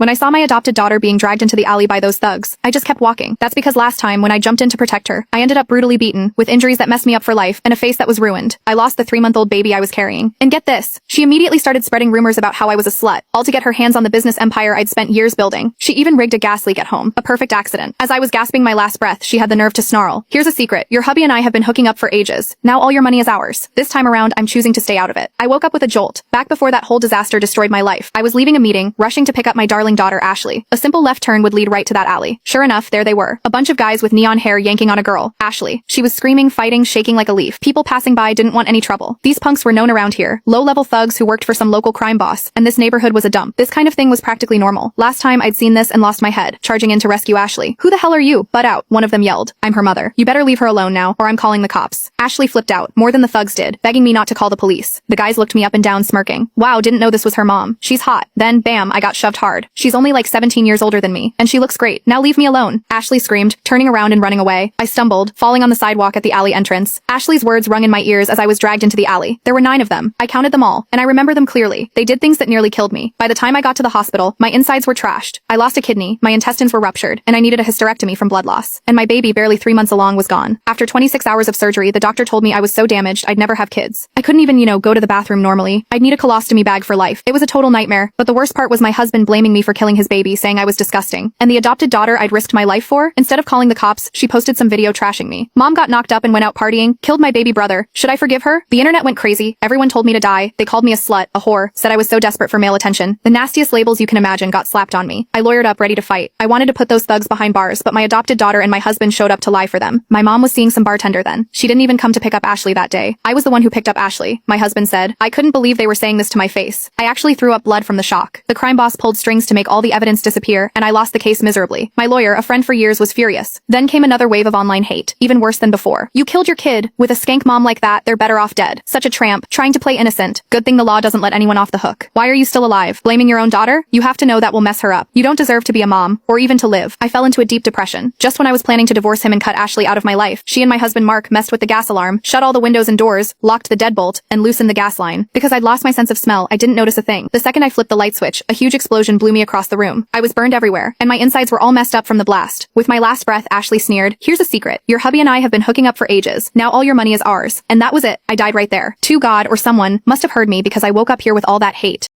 When I saw my adopted daughter being dragged into the alley by those thugs, I just kept walking. That's because last time when I jumped in to protect her, I ended up brutally beaten, with injuries that messed me up for life, and a face that was ruined. I lost the 3-month-old baby I was carrying. And get this, she immediately started spreading rumors about how I was a slut, all to get her hands on the business empire I'd spent years building. She even rigged a gas leak at home, a perfect accident. As I was gasping my last breath, she had the nerve to snarl, "Here's a secret, your hubby and I have been hooking up for ages. Now all your money is ours. This time around, I'm choosing to stay out of it." I woke up with a jolt. Back before that whole disaster destroyed my life, I was leaving a meeting, rushing to pick up my darling daughter Ashley. A simple left turn would lead right to that alley. Sure enough, there they were. A bunch of guys with neon hair yanking on a girl, Ashley. She was screaming, fighting, shaking like a leaf. People passing by didn't want any trouble. These punks were known around here. Low-level thugs who worked for some local crime boss, and this neighborhood was a dump. This kind of thing was practically normal. Last time I'd seen this and lost my head, charging in to rescue Ashley. "Who the hell are you? Butt out," one of them yelled. "I'm her mother. You better leave her alone now, or I'm calling the cops." Ashley flipped out, more than the thugs did, begging me not to call the police. The guys looked me up and down smirking. Wow, didn't know this was her mom. She's hot. Then, bam, I got shoved hard. She's only like 17 years older than me, and she looks great. Now leave me alone. Ashley screamed, turning around and running away. I stumbled, falling on the sidewalk at the alley entrance. Ashley's words rung in my ears as I was dragged into the alley. There were 9 of them. I counted them all, and I remember them clearly. They did things that nearly killed me. By the time I got to the hospital, my insides were trashed. I lost a kidney, my intestines were ruptured, and I needed a hysterectomy from blood loss. And my baby, barely 3 months along, was gone. After 26 hours of surgery, the doctor told me I was so damaged I'd never have kids. I couldn't even, go to the bathroom normally. I'd need a colostomy bag for life. It was a total nightmare, but the worst part was my husband blaming me for killing his baby, saying I was disgusting. And the adopted daughter I'd risked my life for? Instead of calling the cops, she posted some video trashing me. Mom got knocked up and went out partying, killed my baby brother. Should I forgive her? The internet went crazy. Everyone told me to die. They called me a slut, a whore, said I was so desperate for male attention. The nastiest labels you can imagine got slapped on me. I lawyered up ready to fight. I wanted to put those thugs behind bars, but my adopted daughter and my husband showed up to lie for them. My mom was seeing some bartender then. She didn't even come to pick up Ashley that day. I was the one who picked up Ashley, my husband said. I couldn't believe they were saying this to my face. I actually threw up blood from the shock. The crime boss pulled strings to make all the evidence disappear, and I lost the case miserably. My lawyer, a friend for years, was furious. Then came another wave of online hate, even worse than before. "You killed your kid. With a skank mom like that, they're better off dead. Such a tramp, trying to play innocent. Good thing the law doesn't let anyone off the hook. Why are you still alive? Blaming your own daughter? You have to know that will mess her up. You don't deserve to be a mom, or even to live." I fell into a deep depression. Just when I was planning to divorce him and cut Ashley out of my life, she and my husband Mark messed with the gas alarm, shut all the windows and doors, locked the deadbolt, and loosened the gas line. Because I'd lost my sense of smell, I didn't notice a thing. The second I flipped the light switch, a huge explosion blew me across the room. I was burned everywhere, and my insides were all messed up from the blast. With my last breath, Ashley sneered, "Here's a secret. Your hubby and I have been hooking up for ages. Now all your money is ours." And that was it. I died right there. To God or someone must have heard me because I woke up here with all that hate.